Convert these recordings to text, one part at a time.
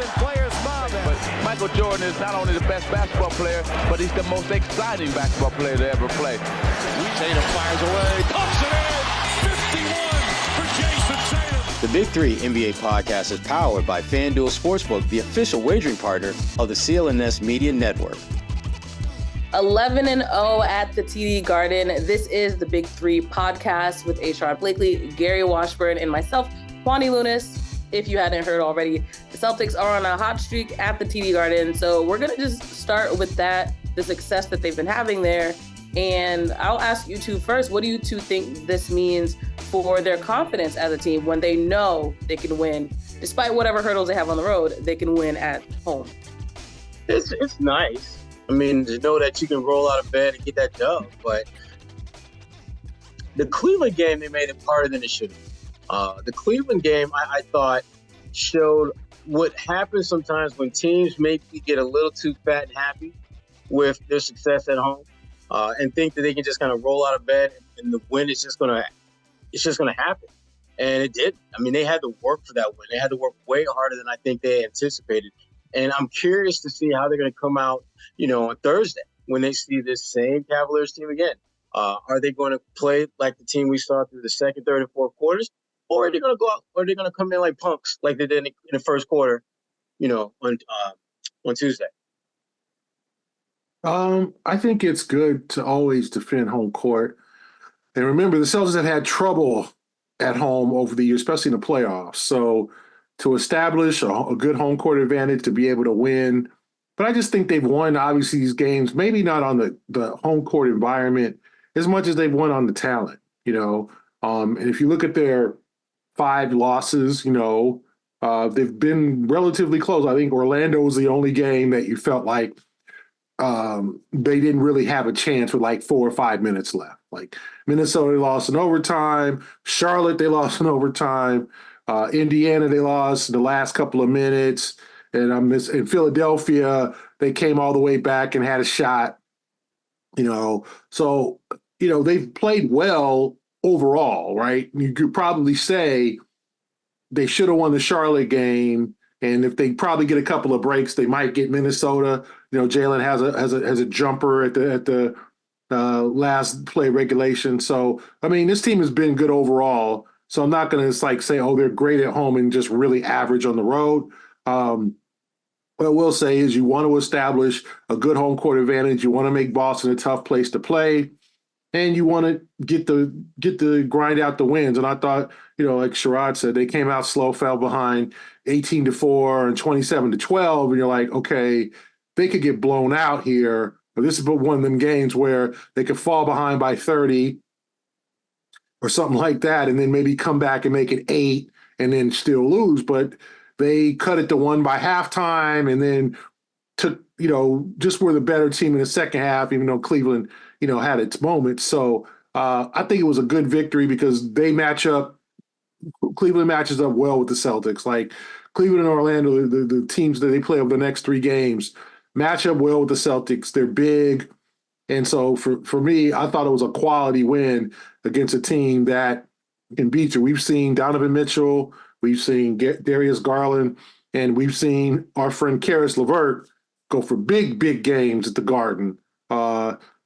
and players mobbing. But Michael Jordan is not only the best basketball player, but he's the most exciting basketball player to ever play. Tatum fires away, pumps it in, 51 for Jayson Tatum. The Big Three NBA podcast is powered by FanDuel Sportsbook, the official wagering partner of the CLNS Media Network. 11-0 at the TD Garden. This is the Big Three podcast with Sherrod Blakely, Gary Washburn, and myself, Kwani Lunis. If you hadn't heard already, the Celtics are on a hot streak at the TD Garden. So we're going to just start with that, the success that they've been having there. And I'll ask you two first, what do you two think this means for their confidence as a team when they know they can win, despite whatever hurdles they have on the road, they can win at home? It's nice. I mean, to know that you can roll out of bed and get that dub. But the Cleveland game, they made it harder than it should have. The Cleveland game, I thought, showed what happens sometimes when teams maybe get a little too fat and happy with their success at home and think that they can just kind of roll out of bed and the win is just gonna happen. And it did. I mean, they had to work for that win. They had to work way harder than I think they anticipated. And I'm curious to see how they're going to come out, on Thursday when they see this same Cavaliers team again. Are they going to play like the team we saw through the second, third, and fourth quarters? Or are they going to go out, or are they going to come in like punks like they did in the first quarter, on Tuesday? I think it's good to always defend home court. And remember, the Celtics have had trouble at home over the years, especially in the playoffs. So to establish a good home court advantage, to be able to win. But I just think they've won, obviously, these games, maybe not on the home court environment as much as they've won on the talent, And if you look at their 5 losses, they've been relatively close. I think Orlando was the only game that you felt like they didn't really have a chance with like 4 or 5 minutes left. Like Minnesota, they lost in overtime. Charlotte, they lost in overtime. Indiana, they lost the last couple of minutes. And in Philadelphia, they came all the way back and had a shot. So, they've played well overall, right? You could probably say they should have won the Charlotte game. And if they probably get a couple of breaks, they might get Minnesota. Jalen has a jumper at the last play regulation. So, I mean, this team has been good overall. So I'm not going to say, oh, they're great at home and just really average on the road. What I will say is you want to establish a good home court advantage. You want to make Boston a tough place to play. And you want to get the grind out the wins. And I thought, like Sherrod said, they came out slow, fell behind 18-4 and 27-12. And you're like, okay, they could get blown out here. But this is one of them games where they could fall behind by 30 or something like that, and then maybe come back and make it 8 and then still lose. But they cut it to 1 by halftime and then took, just were the better team in the second half, even though Cleveland, had its moments. So I think it was a good victory because Cleveland matches up well with the Celtics. Like Cleveland and Orlando, the teams that they play over the next 3 games, match up well with the Celtics. They're big. And so for me, I thought it was a quality win against a team that can beat you. We've seen Donovan Mitchell, we've seen Darius Garland, and we've seen our friend Karis LeVert go for big, big games at the Garden.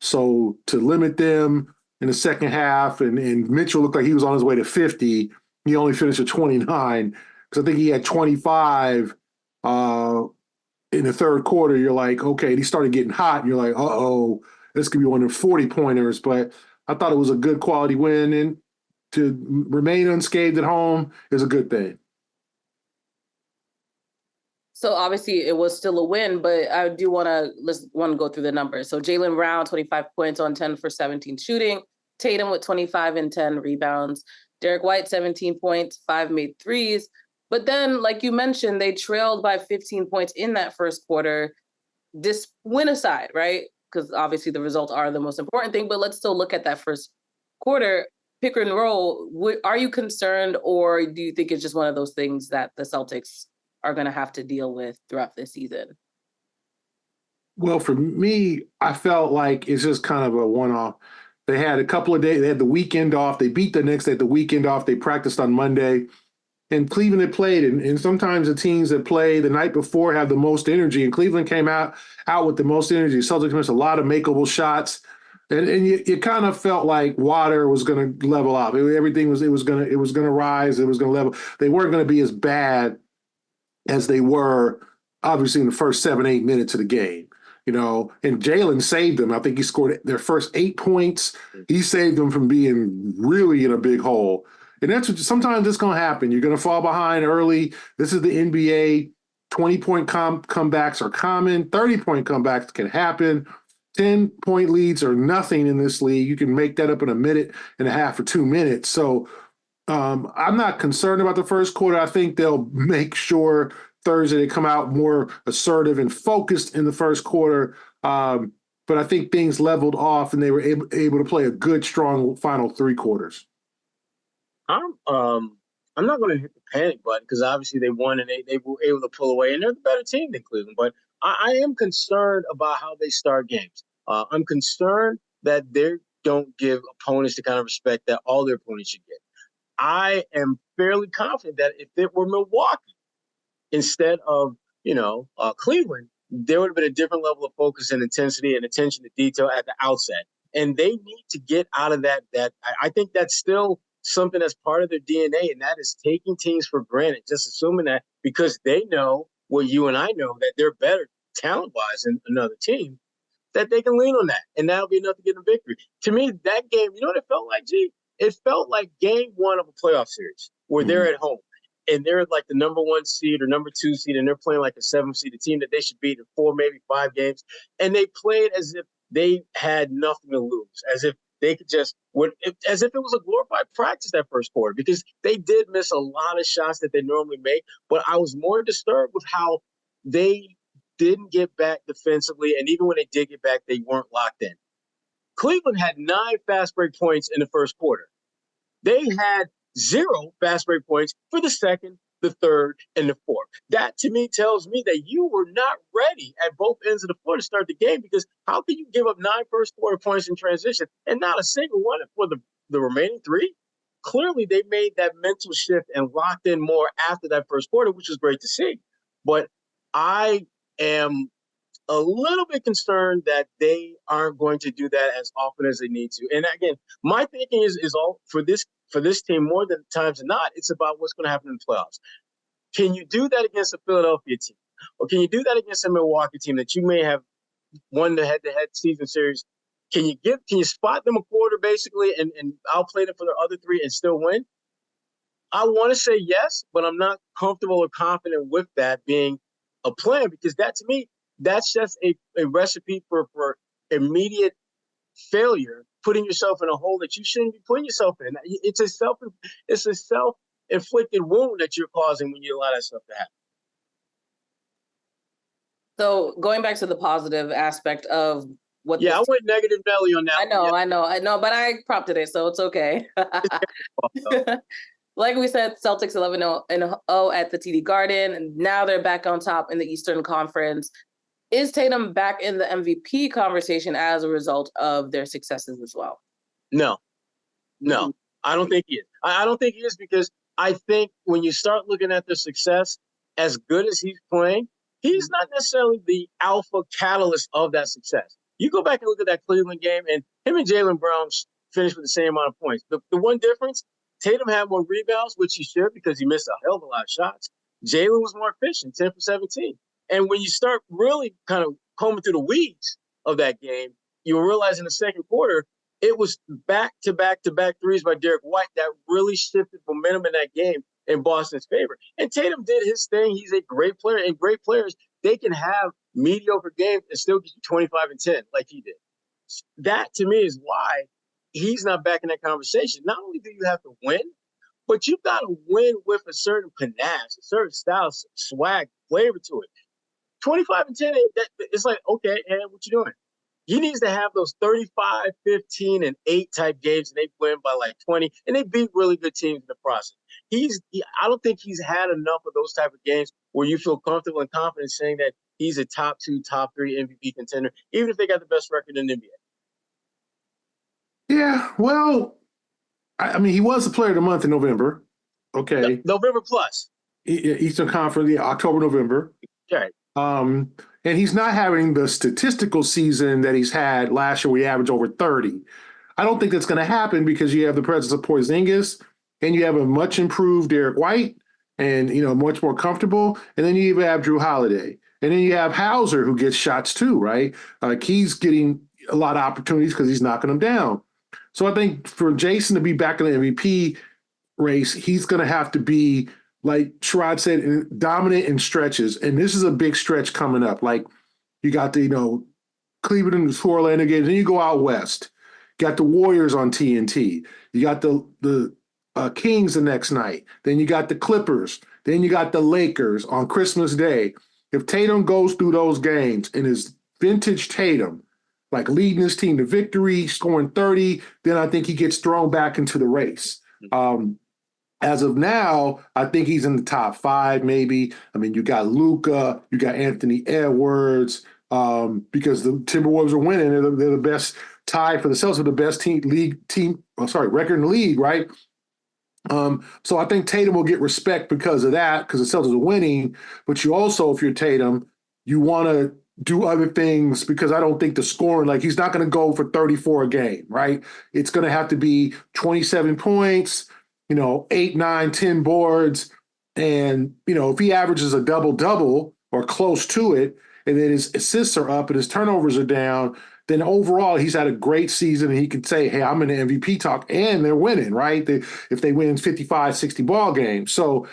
So to limit them in the second half, and Mitchell looked like he was on his way to 50, he only finished at 29 because I think he had 25 in the third quarter. You're like, okay, he started getting hot, and you're like, uh-oh, this could be one of the 40-pointers. But I thought it was a good quality win, and to remain unscathed at home is a good thing. So obviously it was still a win, but I do want to go through the numbers. So Jaylen Brown, 25 points on 10 for 17 shooting. Tatum with 25 and 10 rebounds. Derrick White, 17 points, 5 made threes. But then, like you mentioned, they trailed by 15 points in that first quarter. This win aside, right? Because obviously the results are the most important thing, but let's still look at that first quarter. Pick and roll. Are you concerned, or do you think it's just one of those things that the Celtics are going to have to deal with throughout this season? Well, for me, I felt like it's just kind of a one-off. They had a couple of days. They had the weekend off. They beat the Knicks. They had the weekend off. They practiced on Monday. and Cleveland had played, and sometimes the teams that play the night before have the most energy, and Cleveland came out with the most energy. Celtics missed a lot of makeable shots, and you kind of felt like water was going to level up. Everything was going to rise. It was going to level. They weren't going to be as bad as they were, obviously, in the first 7-8 minutes of the game. And Jaylen saved them. I think he scored their first 8 points. He saved them from being really in a big hole. And sometimes it's going to happen. You're going to fall behind early. This is the NBA. 20-point comebacks are common. 30-point comebacks can happen. 10-point leads are nothing in this league. You can make that up in a minute and a half or 2 minutes. So I'm not concerned about the first quarter. I think they'll make sure Thursday they come out more assertive and focused in the first quarter. But I think things leveled off and they were able to play a good, strong final 3 quarters. I'm not going to hit the panic button because obviously they won and they were able to pull away, and they're the better team than Cleveland. But I am concerned about how they start games. I'm concerned that they don't give opponents the kind of respect that all their opponents should get. I am fairly confident that if it were Milwaukee instead of Cleveland, there would have been a different level of focus and intensity and attention to detail at the outset. And they need to get out of that. I think that's still something that's part of their DNA, and that is taking teams for granted, just assuming that because they know what you and I know, that they're better talent-wise than another team, that they can lean on that, and that'll be enough to get a victory. To me, that game, you know what it felt like, G? It felt like game 1 of a playoff series where they're at home, and they're like the number 1 seed or number 2 seed, and they're playing like a 7th seed, a team that they should beat in 4, maybe 5 games, and they played as if they had nothing to lose, as if they could as if it was a glorified practice that first quarter, because they did miss a lot of shots that they normally make. But I was more disturbed with how they didn't get back defensively. And even when they did get back, they weren't locked in. Cleveland had 9 fast break points in the first quarter. They had 0 fast break points for the second, the third, and the fourth. That to me tells me that you were not ready at both ends of the floor to start the game, because how can you give up 9 first quarter points in transition and not a single one for the remaining 3? Clearly, they made that mental shift and locked in more after that first quarter, which was great to see. But I am a little bit concerned that they aren't going to do that as often as they need to. And again, my thinking is all for this team, more than times than not, it's about what's going to happen in the playoffs. Can you do that against a Philadelphia team? Or can you do that against a Milwaukee team that you may have won the head-to-head season series? Can you spot them a quarter basically and outplay them for their other 3 and still win? I want to say yes, but I'm not comfortable or confident with that being a plan, because that to me, that's just a recipe for immediate failure, putting yourself in a hole that you shouldn't be putting yourself in. It's a self-inflicted wound that you're causing when you allow that stuff to happen. So going back to the positive aspect of what. Yeah, I went negative Nelly on that. I know, but I prompted it, so it's okay. Like we said, Celtics 11-0 at the TD Garden, and now they're back on top in the Eastern Conference. Is Tatum back in the MVP conversation as a result of their successes as well? No, I don't think he is. I don't think he is, because I think when you start looking at their success, as good as he's playing, he's not necessarily the alpha catalyst of that success. You go back and look at that Cleveland game, and him and Jaylen Brown finished with the same amount of points. The one difference, Tatum had more rebounds, which he should, because he missed a hell of a lot of shots. Jaylen was more efficient, 10 for 17. And when you start really kind of combing through the weeds of that game, you realize in the second quarter, it was back-to-back threes by Derrick White that really shifted momentum in that game in Boston's favor. And Tatum did his thing. He's a great player, and great players, they can have mediocre games and still get you 25 and 10 like he did. That, to me, is why he's not back in that conversation. Not only do you have to win, but you've got to win with a certain panache, a certain style, swag, flavor to it. 25 and 10, it's like, okay, and what you doing? He needs to have those 35, 15, and 8 type games, and they win by like 20, and they beat really good teams in the process. I don't think he's had enough of those type of games where you feel comfortable and confident saying that he's a top 2, top 3 MVP contender, even if they got the best record in the NBA. Yeah, well, I mean, he was the player of the month in November. Okay. November plus. Eastern Conference, yeah, October, November. Okay. And he's not having the statistical season that he's had last year where he averaged over 30. I don't think that's going to happen because you have the presence of Porzingis and you have a much improved Derrick White and, much more comfortable. And then you even have Drew Holiday. And then you have Hauser who gets shots too, right? He's getting a lot of opportunities because he's knocking them down. So I think for Jayson to be back in the MVP race, he's going to have to be, like Sherrod said, dominant in stretches. And this is a big stretch coming up. Like you got the, Cleveland and the Orlando games. Then you go out west. You got the Warriors on TNT. You got the Kings the next night. Then you got the Clippers. Then you got the Lakers on Christmas Day. If Tatum goes through those games and is vintage Tatum, like leading his team to victory, scoring 30, then I think he gets thrown back into the race. As of now, I think he's in the top 5, maybe. I mean, you got Luka, you got Anthony Edwards, because the Timberwolves are winning. They're the best tie for the Celtics, the best record in the league, right? So I think Tatum will get respect because of that, because the Celtics are winning. But you also, if you're Tatum, you want to do other things because I don't think the scoring, like he's not going to go for 34 a game, right? It's going to have to be 27 points, 8, 9, 10 boards. And, if he averages a double-double or close to it, and then his assists are up and his turnovers are down, then overall he's had a great season and he can say, hey, I'm in the MVP talk, and they're winning, right? If they win 55, 60 ball games. So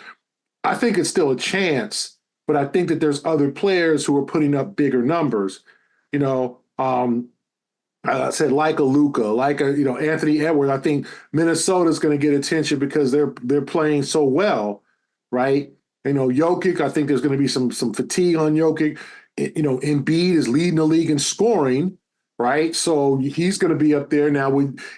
I think it's still a chance, but I think that there's other players who are putting up bigger numbers. I said like a Luka, like a Anthony Edwards. I think Minnesota's going to get attention because they're playing so well, right? Jokic. I think there's going to be some fatigue on Jokic. Embiid is leading the league in scoring, right? So he's going to be up there now.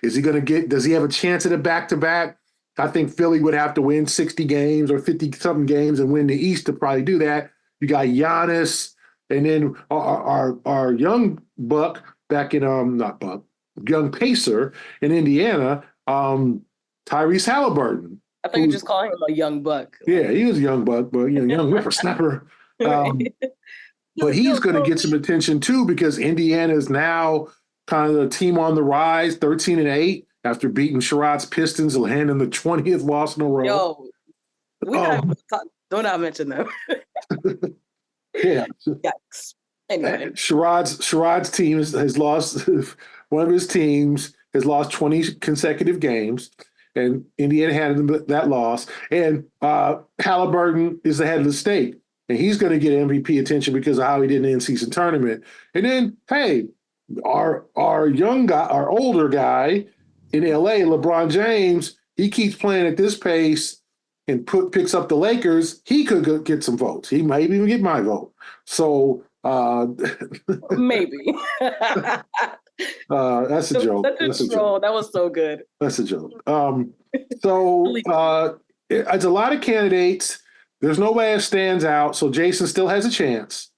Does he have a chance at a back-to-back? I think Philly would have to win 60 games or 50-something games and win the East to probably do that. You got Giannis, and then our young buck back in young pacer in Indiana, Tyrese Halliburton. I thought you were just calling him a young buck. Yeah, he was a young buck, but young whippersnapper. But he's going to get some attention too because Indiana is now kind of the team on the rise, 13-8 after beating Sherrod's Pistons and landing the 20th loss in a row. Yo, do not mention them. Yeah. Yikes. Anyway. Sherrod's team has lost, one of his teams has lost 20 consecutive games, and Indiana had that loss. And Halliburton is the head of the state, and he's going to get MVP attention because of how he did in the in-season tournament. And then, hey, our young guy, our older guy in LA, LeBron James, he keeps playing at this pace and picks up the Lakers. He could get some votes. He might even get my vote. So maybe. That's a joke. That's a troll. That was so good. That's a joke. It's a lot of candidates. There's nobody that stands out. So Jayson still has a chance.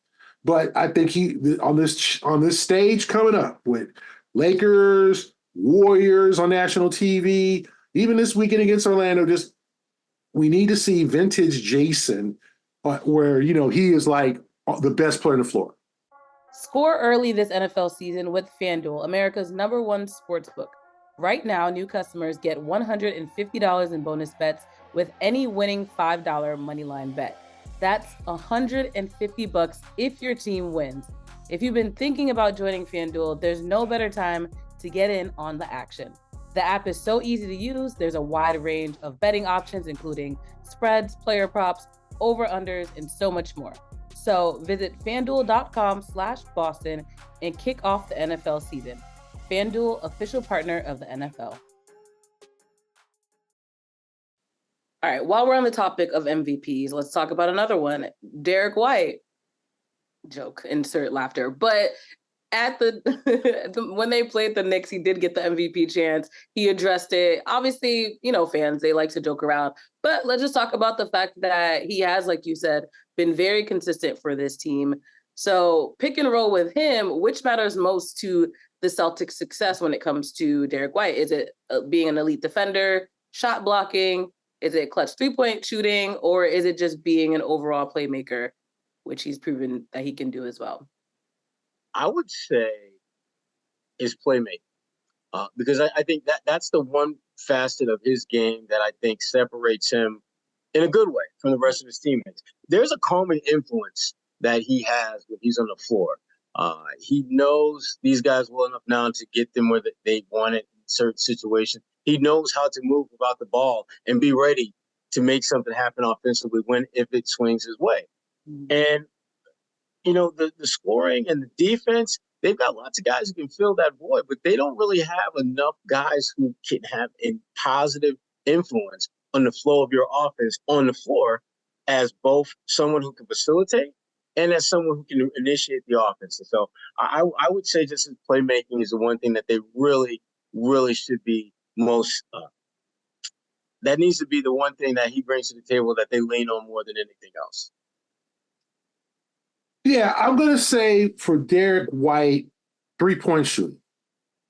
But I think he on this stage coming up with Lakers, Warriors on national TV, even this weekend against Orlando, we need to see vintage Jayson where, he is like the best player on the floor. Score early this NFL season with FanDuel, America's #1 sportsbook. Right now, new customers get $150 in bonus bets with any winning $5 moneyline bet. That's $150 if your team wins. If you've been thinking about joining FanDuel, there's no better time to get in on the action. The app is so easy to use. There's a wide range of betting options, including spreads, player props, over-unders, and so much more. So visit FanDuel.com/Boston and kick off the NFL season. FanDuel, official partner of the NFL. All right, while we're on the topic of MVPs, let's talk about another one. Derrick White. Joke, insert laughter. But at when they played the Knicks, he did get the MVP chance. He addressed it. Obviously, fans, they like to joke around. But let's just talk about the fact that he has, like you said, been very consistent for this team. So pick and roll with him. Which matters most to the Celtics' success when it comes to Derrick White? Is it being an elite defender, shot blocking, Is it clutch 3-point shooting, or is it just being an overall playmaker, which he's proven that he can do as well? I would say is playmaking. Because I think that's the one facet of his game that I think separates him in a good way from the rest of his teammates. There's a calming influence that he has when he's on the floor. He knows these guys well enough now to get them where they want it in certain situations. He knows how to move without the ball and be ready to make something happen offensively if it swings his way. And, the scoring and the defense, they've got lots of guys who can fill that void, but they don't really have enough guys who can have a positive influence on the flow of your offense on the floor as both someone who can facilitate and as someone who can initiate the offense. And so I would say just his playmaking is the one thing that they really, really should be most that needs to be the one thing that he brings to the table that they lean on more than anything else. Yeah, I'm going to say for Derrick White, 3-point shooting.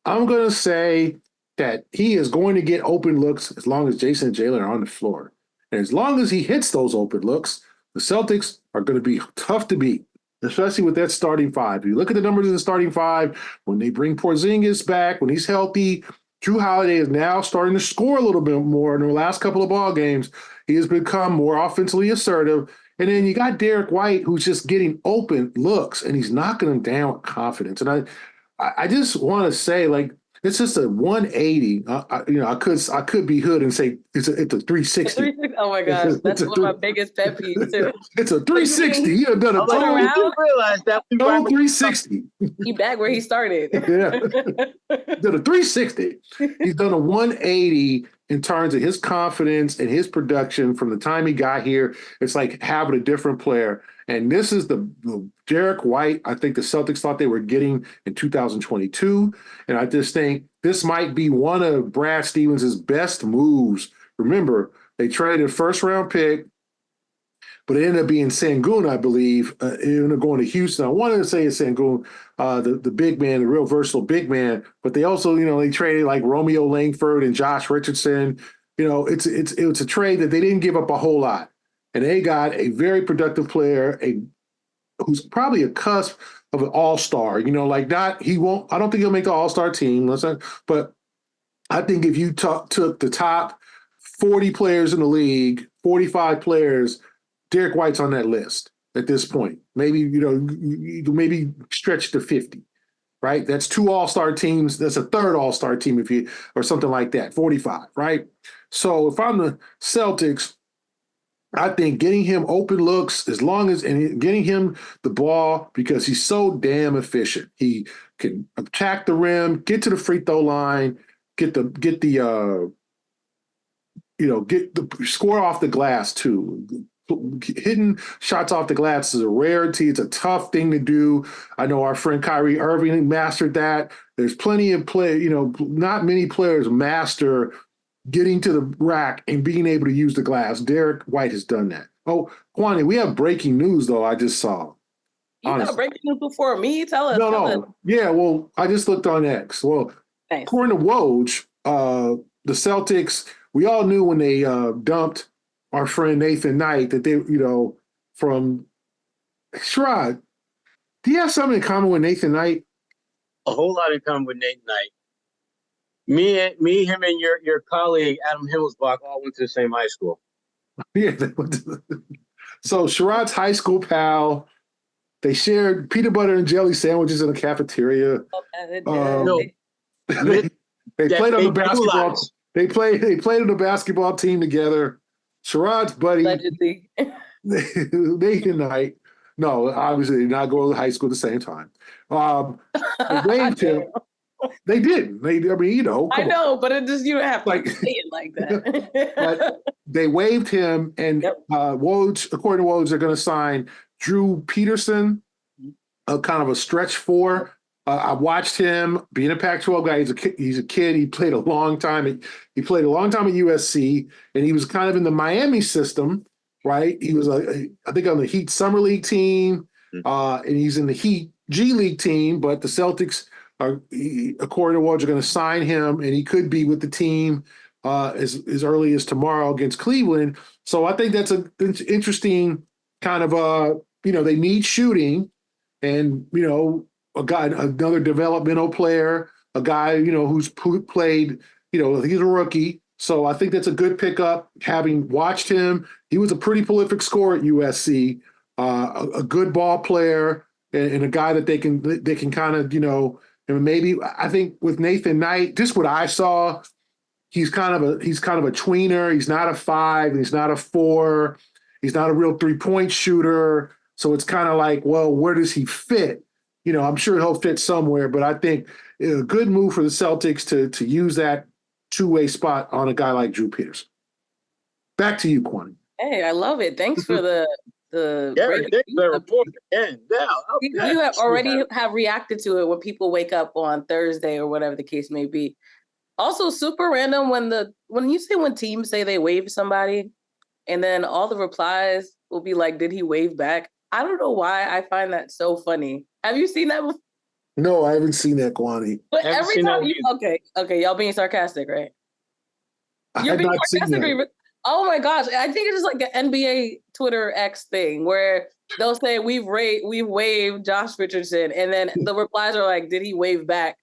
I'm going to say that he is going to get open looks as long as Jayson and Jaylen are on the floor. And as long as he hits those open looks, the Celtics are going to be tough to beat, especially with that starting five. If you look at the numbers of the starting five, when they bring Porzingis back, when he's healthy, Jrue Holiday is now starting to score a little bit more in the last couple of ball games. He has become more offensively assertive. And then you got Derrick White, who's just getting open looks, and he's knocking them down with confidence. And I just want to say, like, it's just a 180. I could be hood and say it's a 360. Oh my gosh, that's one of my biggest pet peeves too. It's a 360. You have done a total. You realize that we 360. He back where he started. Yeah, did a 360. He's done a 180 in terms of his confidence and his production from the time he got here. It's like having a different player. And this is the Derrick White I think the Celtics thought they were getting in 2022. And I just think this might be one of Brad Stevens' best moves. Remember, they traded a first-round pick, but it ended up being Sengun, I believe. It ended up going to Houston. I wanted to say it's Sengun, the big man, the real versatile big man. But they also, they traded like Romeo Langford and Josh Richardson. It's a trade that they didn't give up a whole lot. And they got a very productive player, who's probably a cusp of an all-star. I don't think he'll make the all-star team, but I think if you took the top 40 players in the league, 45 players, Derrick White's on that list at this point. Maybe, maybe stretch to 50, right? That's 2 all-star teams. That's a 3rd all-star team or something like that, 45, right? So if I'm the Celtics, I think getting him open looks and getting him the ball because he's so damn efficient. He can attack the rim, get to the free throw line, get the score off the glass too. Hitting shots off the glass is a rarity. It's a tough thing to do. I know our friend Kyrie Irving mastered that. There's plenty of not many players master getting to the rack and being able to use the glass. Derrick White has done that. Oh, Kwani, we have breaking news, though, I just saw. You got breaking news before me? Tell us. No. Yeah, well, I just looked on X. Well, nice. According to Woj, the Celtics, we all knew when they dumped our friend Nathan Knight that they, from Sherrod, do you have something in common with Nathan Knight? A whole lot in common with Nathan Knight. Me, him, and your colleague Adam Himmelsbach all went to the same high school. Yeah. So Sherrod's high school pal. They shared peanut butter and jelly sandwiches in a cafeteria. They played on the basketball. They played on the basketball team together. Sherrod's buddy, allegedly, Nathan Knight. No, obviously they did not go to high school at the same time. They waived him. They didn't. I know, but it just, you don't have to say it like that. But they waived him, and Woj, according to Woj, they're going to sign Drew Peterson, a kind of a stretch 4. I watched him being a Pac-12 guy. He's a kid. He played a long time. He played a long time at USC, and he was kind of in the Miami system, right? He was, I think, on the Heat Summer League team, and he's in the Heat G League team. But the Celtics, according to Woj, are going to sign him, and he could be with the team as early as tomorrow against Cleveland. So I think that's an interesting kind of they need shooting, and another developmental player, a guy who's played, he's a rookie. So I think that's a good pickup. Having watched him, he was a pretty prolific scorer at USC, a good ball player, and a guy that they can kind of and maybe I think with Nathan Knight, just what I saw, he's kind of a tweener. He's not a 5. He's not a 4. He's not a real 3-point shooter. So it's kind of like, well, where does he fit? I'm sure he'll fit somewhere, but I think a good move for the Celtics to use that two-way spot on a guy like Drew Peterson. Back to you, Kwani. Hey, I love it. Thanks for the report again. You have already have reacted to it when people wake up on Thursday or whatever the case may be. Also, super random when teams say they waive somebody, and then all the replies will be like, "Did he wave back?" I don't know why I find that so funny. Have you seen that before? No, I haven't seen that, Kwani. But every time okay, y'all being sarcastic, right? You're being sarcastic. Oh my gosh, I think it's like an NBA Twitter X thing where they'll say we've waived Josh Richardson, and then the replies are like, "Did he wave back?"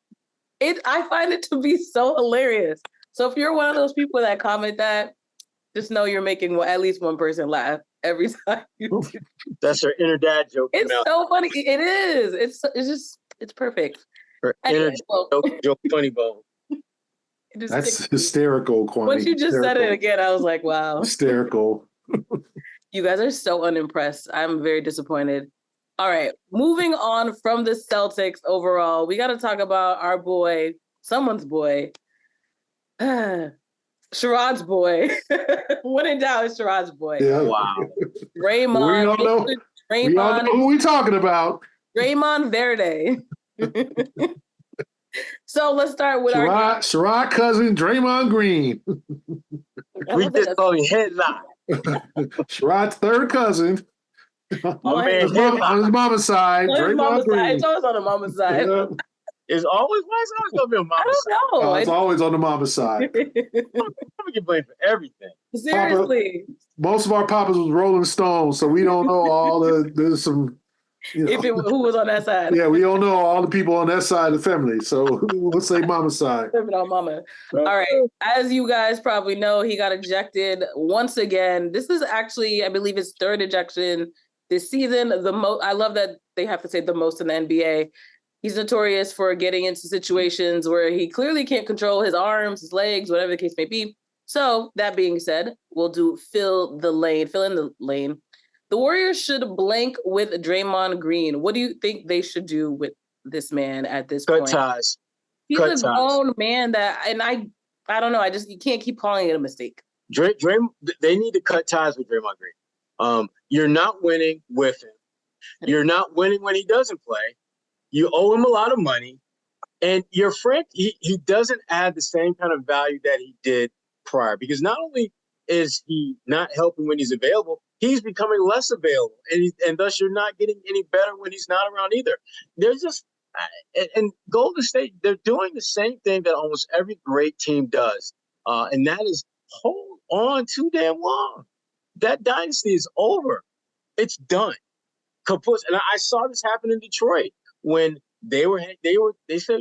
I find it to be so hilarious. So if you're one of those people that comment that, just know you're making at least one person laugh every time you do. That's her inner dad joke. It's so funny. It is. It's perfect. Her inner joke funny bone. That's hysterical, Kwani. Once you just said it again, I was like, wow. Hysterical. You guys are so unimpressed. I'm very disappointed. All right, moving on from the Celtics overall, we got to talk about our boy, someone's boy, Sherrod's boy. When in doubt, it's Sherrod's boy. Yeah. Wow. Draymond. We all know who we talking about. Draymond Verde. So let's start with Sherrod cousin, Draymond Green. We just call him headlock. Sherrod's third cousin. On his mama's side. Draymond Green. It's always on the mama's side. Yeah. It's always going to be on mama's side. I don't know. It's always on the mama's side. I'm get blamed for everything. Seriously. Most of our papas was Rolling Stones, so we don't know there's some. Who was on that side? Yeah, we don't know all the people on that side of the family. So let's say mama's side. On mama. All right. As you guys probably know, he got ejected once again. This is actually, I believe, his third ejection this season. I love that they have to say the most in the NBA. He's notorious for getting into situations where he clearly can't control his arms, his legs, whatever the case may be. So that being said, we'll do fill in the lane. The Warriors should blank with Draymond Green. What do you think they should do with this man at this point? Cut ties. He's a grown man I don't know. You can't keep calling it a mistake. They need to cut ties with Draymond Green. You're not winning with him. You're not winning when he doesn't play. You owe him a lot of money. And your friend, he doesn't add the same kind of value that he did prior, because not only is he not helping when he's available, he's becoming less available, and thus you're not getting any better when he's not around either. There's just and Golden State, they're doing the same thing that almost every great team does, and that is hold on too damn long. That dynasty is over. It's done. And I saw this happen in Detroit when they said,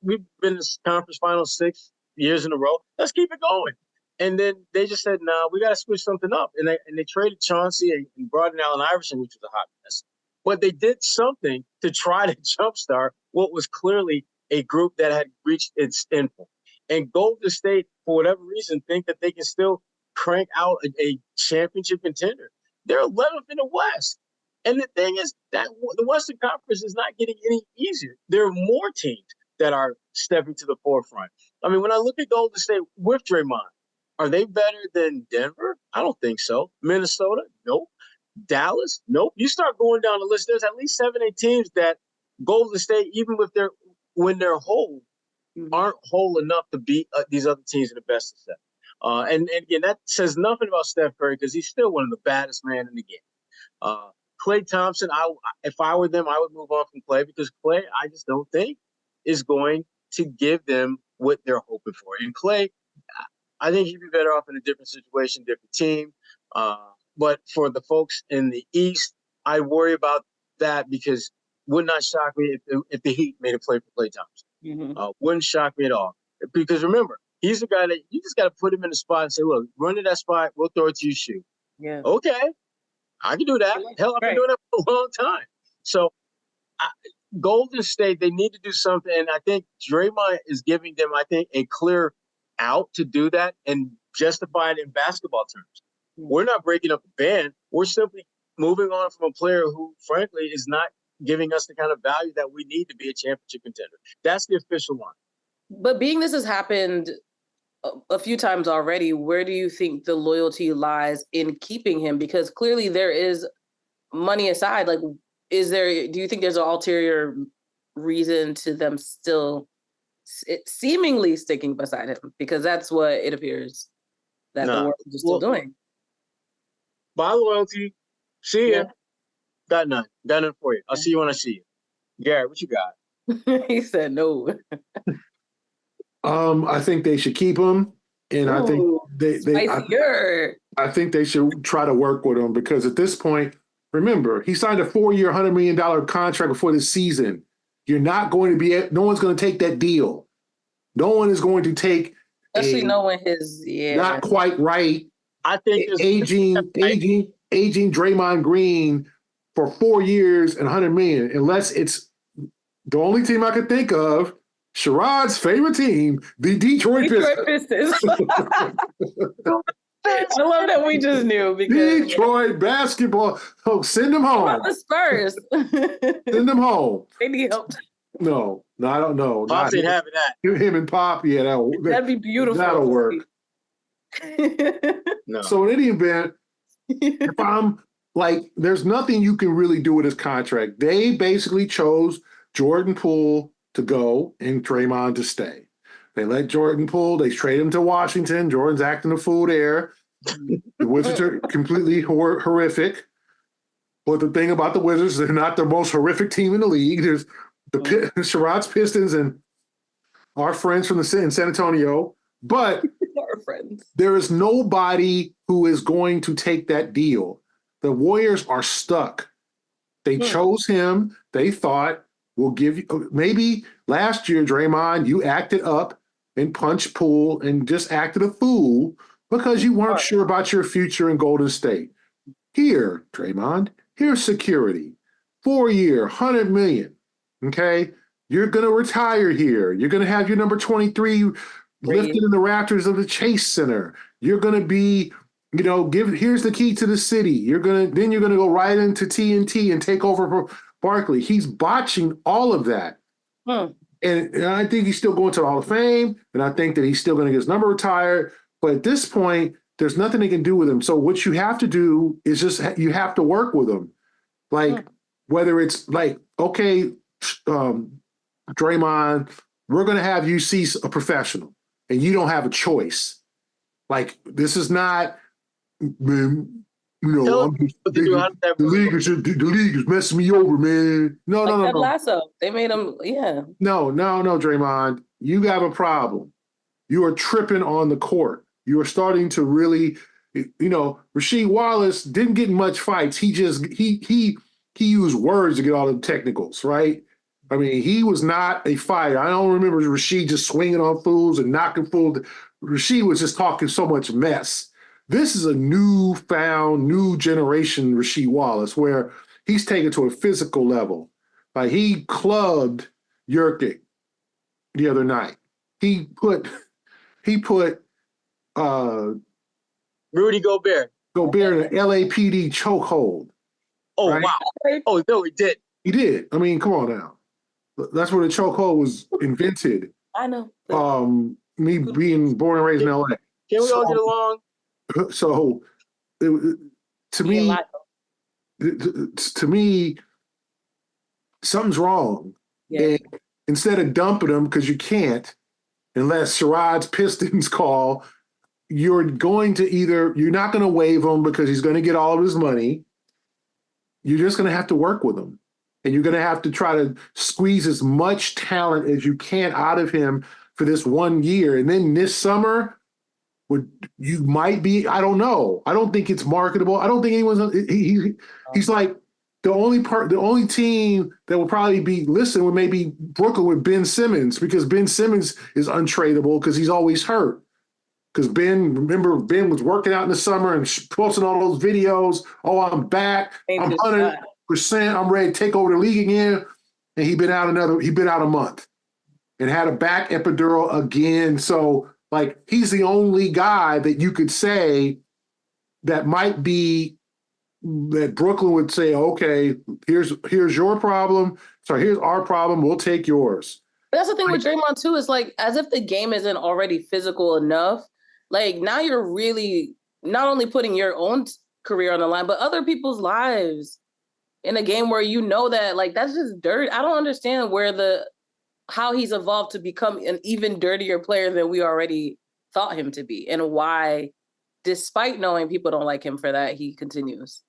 we've been in this conference final 6 years in a row. Let's keep it going. And then they just said, "No, we got to switch something up." And they traded Chauncey and brought in Allen Iverson, which was a hot mess. But they did something to try to jumpstart what was clearly a group that had reached its endpoint. And Golden State, for whatever reason, think that they can still crank out a championship contender. They're 11th in the West. And the thing is that the Western Conference is not getting any easier. There are more teams that are stepping to the forefront. I mean, when I look at Golden State with Draymond, are they better than Denver? I don't think so. Minnesota? Nope. Dallas? Nope. You start going down the list, there's at least 7-8 teams that Golden State, even with when they're whole, aren't whole enough to beat these other teams in the best of seven. And again, that says nothing about Steph Curry, because he's still one of the baddest men in the game. Klay Thompson, if I were them, I would move on from Klay, because Klay, I just don't think is going to give them what they're hoping for. And Klay, I think he'd be better off in a different situation, different team. But for the folks in the East, I worry about that because would not shock me if the Heat made a play for play times. Wouldn't shock me at all. Because remember, he's the guy that you just got to put him in the spot and say, look, run to that spot, we'll throw it to you, shoot. Yeah. Okay, I can do that. Hell, I've been doing that for a long time. So Golden State, they need to do something. And I think Draymond is giving them, I think, a clear out to do that and justify it in basketball terms. We're not breaking up the band. We're simply moving on from a player who, frankly, is not giving us the kind of value that we need to be a championship contender. That's the official line. But being this has happened a few times already, where do you think the loyalty lies in keeping him? Because clearly there is money aside. Like, do you think there's an ulterior reason to them still seemingly sticking beside him? Because that's what it appears that the Warriors are still doing. Buy loyalty. See ya. Got none. Got none for you. I'll see you when I see you. Garrett, what you got? He said no. I think they should keep him, and I think I think they should try to work with him because at this point, remember, he signed a 4-year, $100 million contract before the season. You're not going to be. No one's going to take that deal. No one is going to take. Especially knowing his not quite right. I think aging Draymond Green for 4 years and $100 million, unless it's the only team I could think of. Sherrod's favorite team, the Detroit Pistons. I love that we just knew because Detroit basketball. Oh, send them home. What about the Spurs? Send them home. They need help. No, I don't know. Pops ain't having that. Him and Pop, that'd be beautiful. That'll work. No. So in any event, if I'm like, there's nothing you can really do with his contract. They basically chose Jordan Poole to go and Draymond to stay. They let Jordan Poole, they trade him to Washington. Jordan's acting a fool there. The Wizards are completely horrific. But the thing about the Wizards, they're not the most horrific team in the league. There's the Sherrod's Pistons and our friends from in San Antonio. But our friends. There is nobody who is going to take that deal. The Warriors are stuck. They chose him. They thought, we'll give you, maybe last year, Draymond, you acted up and punched Poole and just acted a fool because you weren't sure about your future in Golden State. Here, Draymond, here's security. 4-year, $100 million. Okay? You're going to retire here. You're going to have your number 23 lifted in the rafters of the Chase Center. You're going to be, here's the key to the city. You're going to go right into TNT and take over for Barkley. He's botching all of that. And I think he's still going to the Hall of Fame, and I think that he's still going to get his number retired. But at this point, there's nothing they can do with him. So what you have to do is you have to work with him. Like, whether it's like, okay, Draymond, we're going to have you see a professional, and you don't have a choice. Like, this is not, the league is messing me over, man. No. Lasso. They made him, No, Draymond. You have a problem. You are tripping on the court. You are starting to really, Rasheed Wallace didn't get in much fights. He used words to get all the technicals, right? I mean, he was not a fighter. I don't remember Rasheed just swinging on fools and knocking fools. Rasheed was just talking so much mess. This is a new generation Rasheed Wallace, where he's taken to a physical level. Like, he clubbed NURKIC the other night. He put Rudy Gobert in an LAPD chokehold. Oh, right? Wow. Oh, no, he did. He did. I mean, come on now. That's where the chokehold was invented. I know. Me being born and raised in LA. Can we all get along? So, to me, something's wrong. Yeah. And instead of dumping him, because you can't, unless Sherrod's Pistons call, you're not going to waive him because he's going to get all of his money. You're just going to have to work with him. And you're going to have to try to squeeze as much talent as you can out of him for this 1 year. And then this summer, you might be. I don't know. I don't think it's marketable. I don't think he's like the only team that will probably be listed would maybe Brooklyn with Ben Simmons, because Ben Simmons is untradeable because he's always hurt. Because Ben was working out in the summer and posting all those videos. Oh, I'm back. I'm 100%. I'm ready to take over the league again. And he'd been out a month and had a back epidural again. So, like, he's the only guy that you could say that might be that Brooklyn would say, okay, here's your problem. So here's our problem. We'll take yours. But that's the thing with Draymond too, is like, as if the game isn't already physical enough. Like, now you're really not only putting your own career on the line, but other people's lives in a game where you know that, like, that's just dirt. I don't understand how he's evolved to become an even dirtier player than we already thought him to be, and why, despite knowing people don't like him for that, he continues.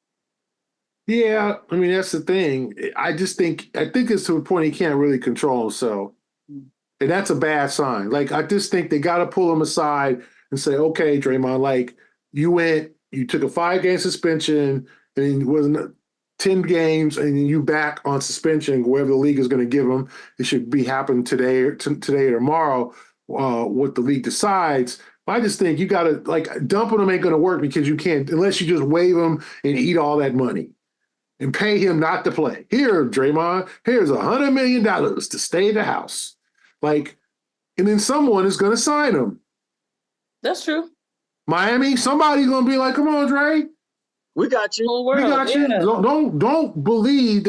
Yeah, I mean, that's the thing. I think it's to a point he can't really control himself. And that's a bad sign. Like, I just think they got to pull him aside and say, okay, Draymond, like, you took a 5-game suspension and it wasn't 10 games and you back on suspension, wherever the league is going to give him. It should be happening today or tomorrow, what the league decides. I just think you got to, like, dumping him ain't going to work, because you can't, unless you just waive him and eat all that money and pay him not to play. Here, Draymond, here's $100 million to stay in the house. Like, and then someone is going to sign him. That's true. Miami, somebody's going to be like, come on, Dre. We got you. We got you. Yeah. Don't believe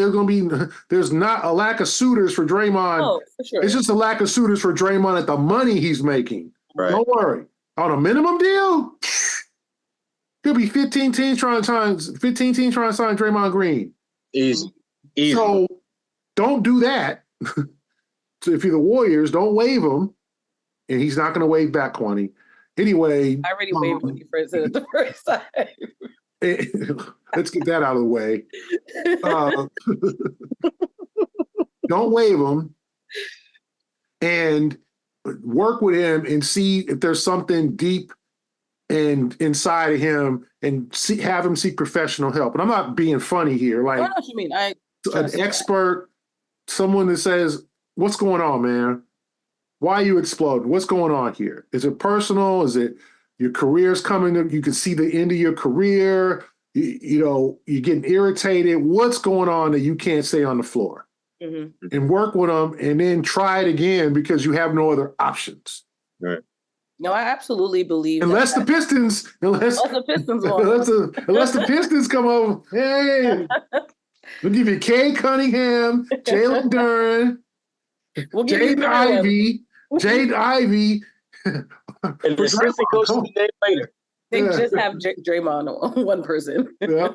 there's not a lack of suitors for Draymond. Oh, for sure. It's just a lack of suitors for Draymond at the money he's making. Right. Don't worry. On a minimum deal, could be 15 teams trying to sign Draymond Green. Easy. So don't do that. So if you're the Warriors, don't waive him, and he's not going to waive back, Kwani. Anyway, I already waived when you first said it the first time. Let's get that out of the way. Don't waive him, and work with him and see if there's something deep and inside of him, and have him seek professional help. And I'm not being funny here. Like, I know what you mean. An expert, someone that says, what's going on, man? Why are you exploding? What's going on here? Is it personal? Is it your career's coming? You can see the end of your career. You're getting irritated. What's going on that you can't stay on the floor? Mm-hmm. And work with them, and then try it again, because you have no other options. Right. No, I absolutely believe unless the Pistons come over. Hey, we'll give you Kay Cunningham, Jalen Duren, Jade Ivey. And the assistant coach is the name later. They just have Draymond, one person. Yeah.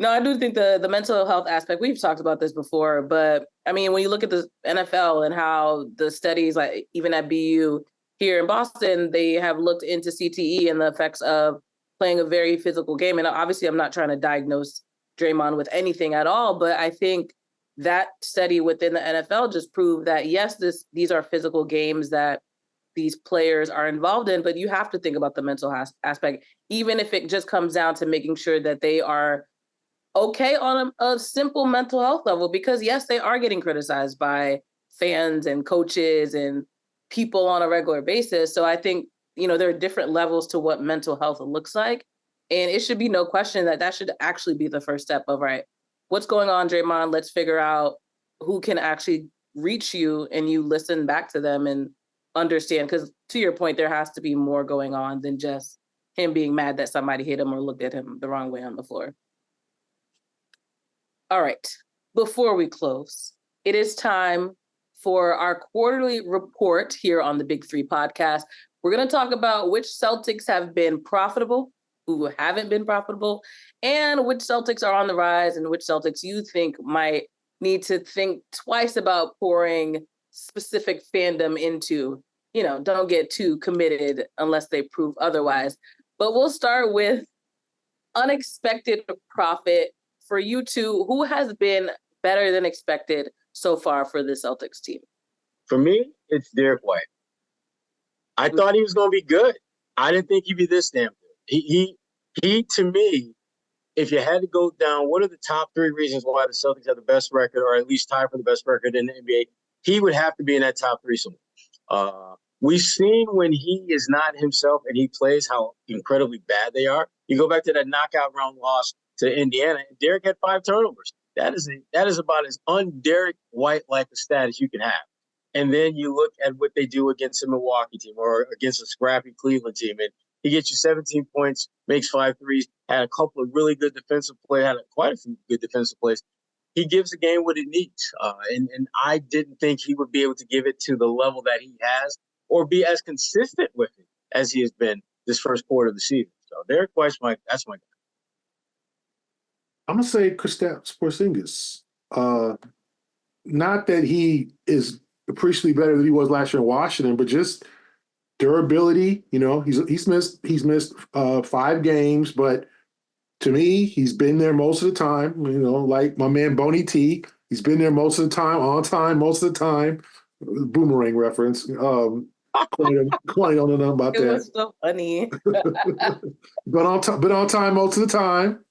No, I do think the mental health aspect, we've talked about this before, but I mean, when you look at the NFL and how the studies, like even at BU here in Boston, they have looked into CTE and the effects of playing a very physical game. And obviously I'm not trying to diagnose Draymond with anything at all, but I think that study within the NFL just proved that, yes, these are physical games that these players are involved in, but you have to think about the mental aspect, even if it just comes down to making sure that they are okay on a simple mental health level, because yes, they are getting criticized by fans and coaches and people on a regular basis. So I think, there are different levels to what mental health looks like. And it should be no question that should actually be the first step of, right, what's going on, Draymond? Let's figure out who can actually reach you, and you listen back to them and understand. Because to your point, there has to be more going on than just him being mad that somebody hit him or looked at him the wrong way on the floor. All right, before we close, it is time for our quarterly report here on the Big Three podcast. We're going to talk about which Celtics have been profitable, who haven't been profitable, and which Celtics are on the rise, and which Celtics you think might need to think twice about pouring specific fandom into. Don't get too committed unless they prove otherwise. But we'll start with unexpected profit. For you two, who has been better than expected so far for the Celtics team? For me, it's Derrick White. I thought he was going to be good. I didn't think he'd be this damn good. He to me, if you had to go down, what are the top 3 reasons why the Celtics have the best record, or at least tie for the best record in the NBA? He would have to be in that top 3 somewhere. We've seen when he is not himself and he plays how incredibly bad they are. You go back to that knockout round loss to Indiana, and Derrick had 5 turnovers. That is about as un-Derrick White-like a stat as you can have. And then you look at what they do against a Milwaukee team or against a scrappy Cleveland team, and he gets you 17 points, makes 5 threes, had a couple of really good defensive plays, quite a few good defensive plays. He gives the game what it needs. And I didn't think he would be able to give it to the level that he has or be as consistent with it as he has been this first quarter of the season. So Derrick White's that's my guy. I'm going to say Kristaps Porzingis. Not that he is appreciably better than he was last year in Washington, but just durability. You know, he's missed 5 games, but to me, he's been there most of the time. You know, like my man Boney T, he's been there most of the time, on time most of the time. Boomerang reference. Kwani don't know nothing about that. It was so funny. But on time most of the time.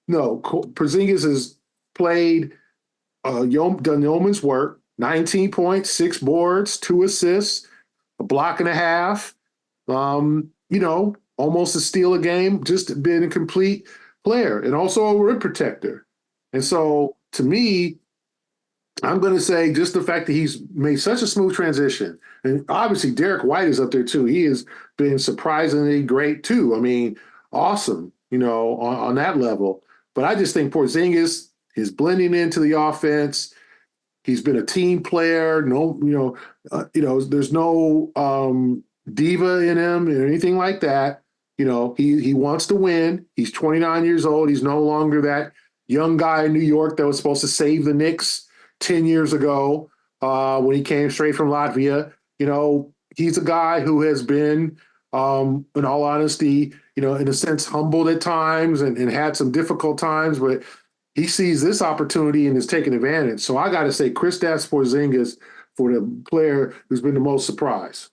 No, Porzingis has played, done yeoman's work. 19 points, 6 boards, 2 assists, a block and a half. You know, almost a steal a game, just been a complete player and also a rim protector. And so, to me, I'm going to say just the fact that he's made such a smooth transition. And obviously, Derrick White is up there, too. He has been surprisingly great, too. I mean, awesome, you know, on that level. But I just think Porzingis is blending into the offense. He's been a team player. There's no diva in him or anything like that. You know, he wants to win. He's 29 years old. He's no longer that young guy in New York that was supposed to save the Knicks 10 years ago when he came straight from Latvia. You know, he's a guy who has been, in all honesty, you know, in a sense, humbled at times and had some difficult times, but he sees this opportunity and is taking advantage. So I got to say Kristaps Porzingis for the player who's been the most surprised.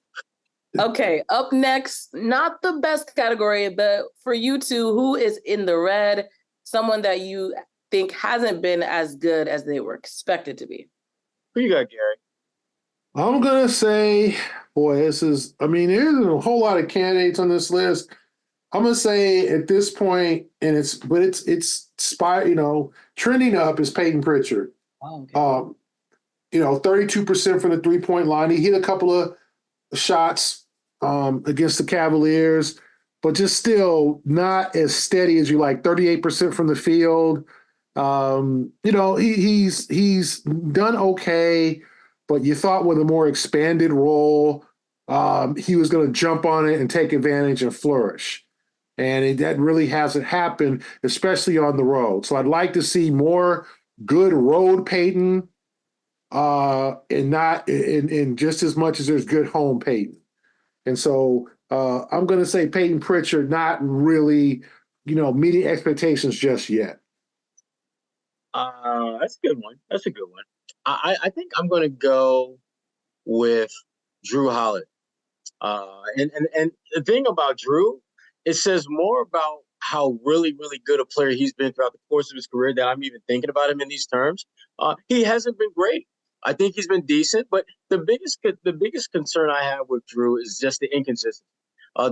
Okay, up next, not the best category, but for you two, who is in the red? Someone that you think hasn't been as good as they were expected to be. Who you got, Gary? I'm going to say, there's a whole lot of candidates on this list. I'm going to say at this point, it's trending up is Peyton Pritchard. Oh, okay. 32% from the 3-point line. He hit a couple of shots against the Cavaliers, but just still not as steady as you like. 38% from the field. He's done okay, but you thought with a more expanded role, he was going to jump on it and take advantage and flourish. And that really hasn't happened, especially on the road. So I'd like to see more good road Peyton, and not in just as much as there's good home Peyton. And so I'm going to say Peyton Pritchard, not really, meeting expectations just yet. That's a good one. I think I'm going to go with Drew Holiday. And the thing about Drew, it says more about how really, really good a player he's been throughout the course of his career that I'm even thinking about him in these terms. He hasn't been great. I think he's been decent, but the biggest concern I have with Drew is just the inconsistency.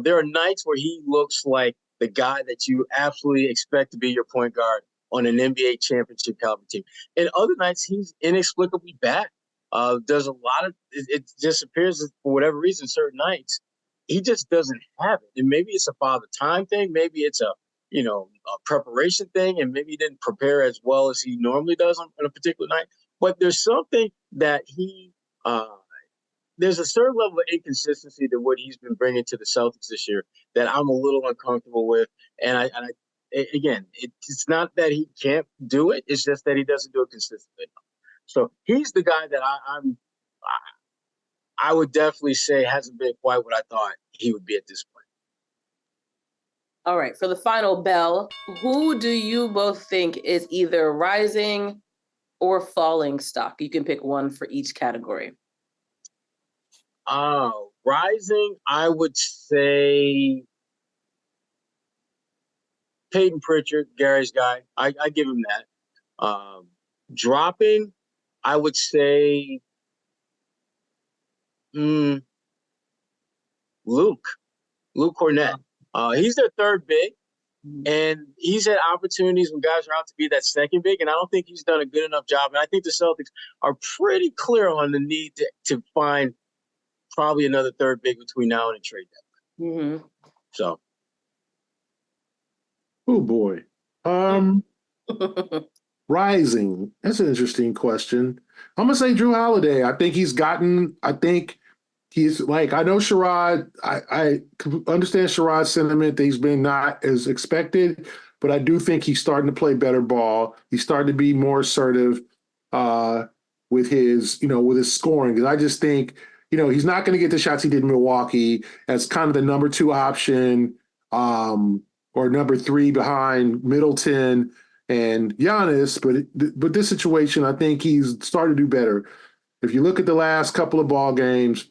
There are nights where he looks like the guy that you absolutely expect to be your point guard on an NBA championship caliber team. And other nights, he's inexplicably bad. There's a lot of it just appears that for whatever reason, certain nights, he just doesn't have it. And maybe it's a father time thing. Maybe it's a preparation thing. And maybe he didn't prepare as well as he normally does on a particular night. But there's something that there's a certain level of inconsistency to what he's been bringing to the Celtics this year that I'm a little uncomfortable with. And again, it's not that he can't do it. It's just that he doesn't do it consistently. So he's the guy that I would definitely say hasn't been quite what I thought he would be at this point. All right. For the final bell, who do you both think is either rising or falling stock? You can pick one for each category. Oh, Rising, I would say Peyton Pritchard, Gary's guy. I give him that. Dropping, I would say Luke Cornett. He's their third big, and he's had opportunities when guys are out to be that second big, and I don't think he's done a good enough job. And I think the Celtics are pretty clear on the need to find probably another third big between now and the trade deadline. Mm-hmm. So. Oh boy. Rising. That's an interesting question. I'm gonna say Drew Holiday. I think he's like, I know Sherrod, I understand Sherrod's sentiment that he's been not as expected, but I do think he's starting to play better ball. He's starting to be more assertive with his scoring. Because I just think, he's not going to get the shots he did in Milwaukee as kind of the number 2 option or number 3 behind Middleton and Giannis. But this situation, I think he's starting to do better. If you look at the last couple of ball games,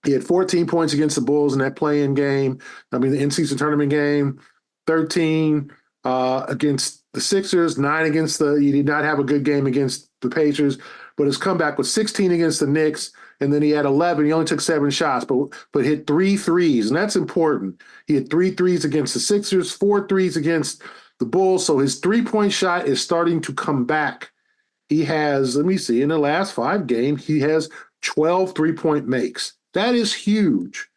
he had 14 points against the Bulls in that play-in game. The in-season tournament game, 13 against the Sixers, 9 against he did not have a good game against the Pacers, but his comeback was 16 against the Knicks, and then he had 11. He only took 7 shots, but hit 3 threes, and that's important. He had 3 threes against the Sixers, 4 threes against the Bulls, so his three-point shot is starting to come back. He has, in the last 5 games, he has 12 three-point makes. That is huge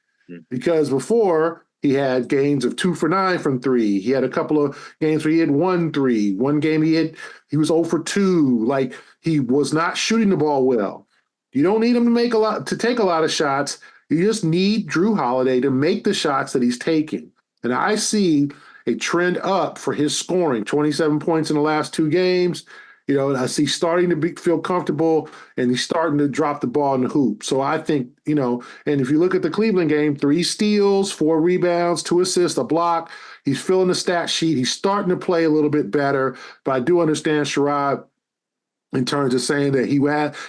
because before he had games of 2 for 9 from 3. He had a couple of games where he had 1 3. One game he was 0 for 2. Like, he was not shooting the ball well. You don't need him to take a lot of shots. You just need Drew Holiday to make the shots that he's taking. And I see a trend up for his scoring, 27 points in the last 2 games. I see starting to feel comfortable, and he's starting to drop the ball in the hoop. So I think, and if you look at the Cleveland game, 3 steals, 4 rebounds, 2 assists, a block. He's filling the stat sheet. He's starting to play a little bit better. But I do understand Sherrod in terms of saying that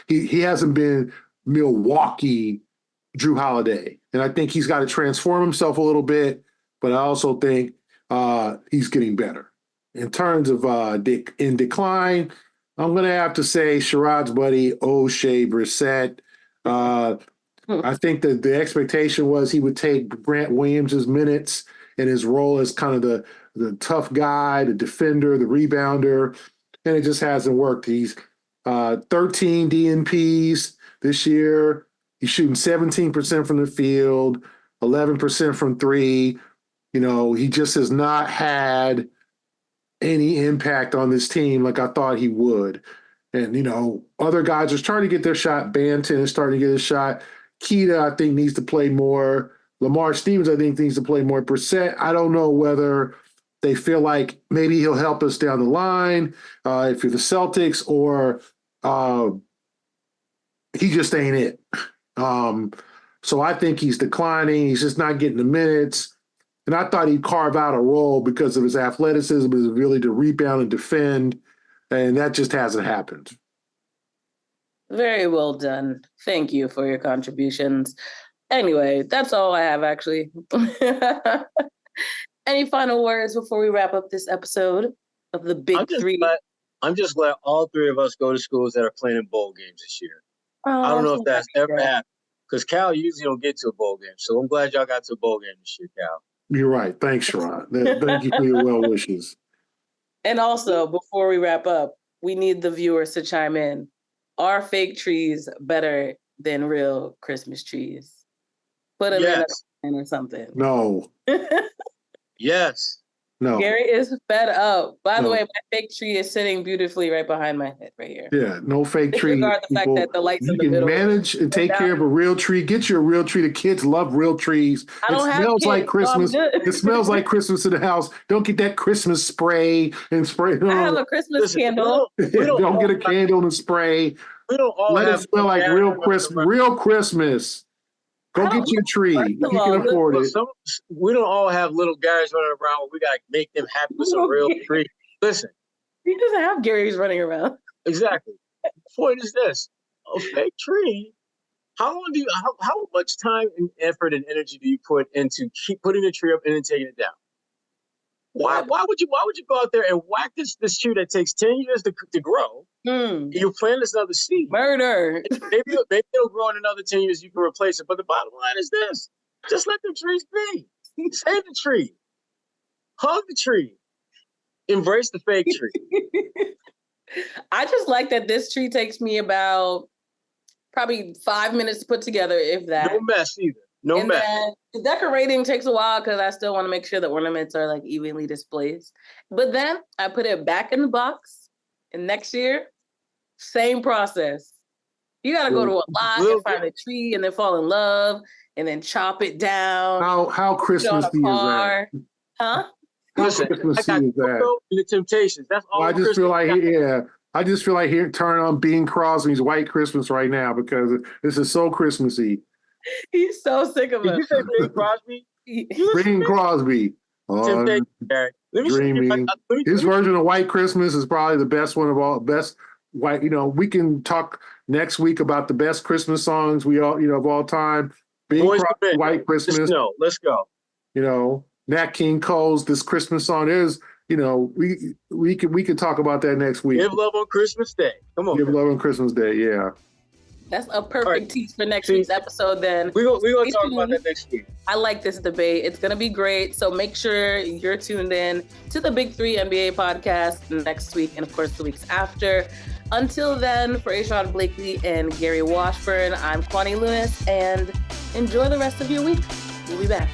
he hasn't been Milwaukee Drew Holiday. And I think he's got to transform himself a little bit, but I also think he's getting better. In terms of in decline, I'm going to have to say Sherrod's buddy, O'Shea Brissett. I think that the expectation was he would take Grant Williams' minutes and his role as kind of the tough guy, the defender, the rebounder, and it just hasn't worked. He's 13 DNPs this year. He's shooting 17% from the field, 11% from 3. He just has not had any impact on this team like I thought he would. And, other guys are starting to get their shot. Banton is starting to get his shot. Keita, I think, needs to play more. Lamar Stevens, I think, needs to play more. Brissett, I don't know whether they feel like maybe he'll help us down the line if you're the Celtics, or he just ain't it. So I think he's declining. He's just not getting the minutes. And I thought he'd carve out a role because of his athleticism, his ability to rebound and defend, and that just hasn't happened. Very well done. Thank you for your contributions. Anyway, that's all I have, actually. Any final words before we wrap up this episode of the Big Three? I'm just glad all 3 of us go to schools that are playing in bowl games this year. I don't know if that's ever happened, because Cal usually don't get to a bowl game. So I'm glad y'all got to a bowl game this year, Cal. You're right. Thanks, Sherrod. Thank you for your well wishes. And also, before we wrap up, we need the viewers to chime in. Are fake trees better than real Christmas trees? Put them in or something. No. Yes. No. Gary is fed up. By the way, my fake tree is sitting beautifully right behind my head right here. Yeah, no fake tree. Disregard the fact that the light's in the middle. You can manage and take care of a real tree. Get your real tree. The kids love real trees. It smells like Christmas. It smells like Christmas in the house. Don't get that Christmas spray and spray. I have a Christmas candle. Don't get a candle and spray. We don't all let it smell like real Christmas. Real Christmas. Go get your tree. You can afford it. We don't all have little guys running around. We got to make them happy with some real tree. Listen. He doesn't have Gary's running around. Exactly. The point is this. A fake tree How much time and effort and energy do you put into keep putting the tree up and then taking it down? Why would you go out there and whack this tree that takes 10 years to grow? You plant this other seed. Murder. Maybe it'll grow in another 10 years. You can replace it. But the bottom line is this: just let the trees be. Save the tree. Hug the tree. Embrace the fake tree. I just like that this tree takes me about probably 5 minutes to put together, if that. No mess either. No mess. Then the decorating takes a while because I still want to make sure the ornaments are like evenly displaced. But then I put it back in the box, and next year, same process. You got to go to a lot and find a tree and then fall in love and then chop it down. How Christmassy is that? Huh? Listen, Christmassy I got is that? Coco and the Temptations. That's all. Well, I just feel like turn on Bing Crosby's White Christmas right now because this is so Christmassy. He's so sick of Did us. you say Bing Crosby? Bing Crosby. Temptations, Derrick. Let me Dreaming. His version of White Christmas is probably the best one of all. Best white. We can talk next week about the best Christmas songs of all time. Bing Crosby, White Christmas. No, let's go. Nat King Cole's This Christmas Song is. We can talk about that next week. Give love on Christmas Day. Come on. Give love on Christmas Day. Yeah. That's a perfect tease for next week's episode then. We're gonna talk about that next week. I like this debate. It's going to be great. So make sure you're tuned in to the Big 3 NBA podcast next week and, of course, the weeks after. Until then, for Sherrod Blakely and Gary Washburn, I'm Kwani Lunis, and enjoy the rest of your week. We'll be back.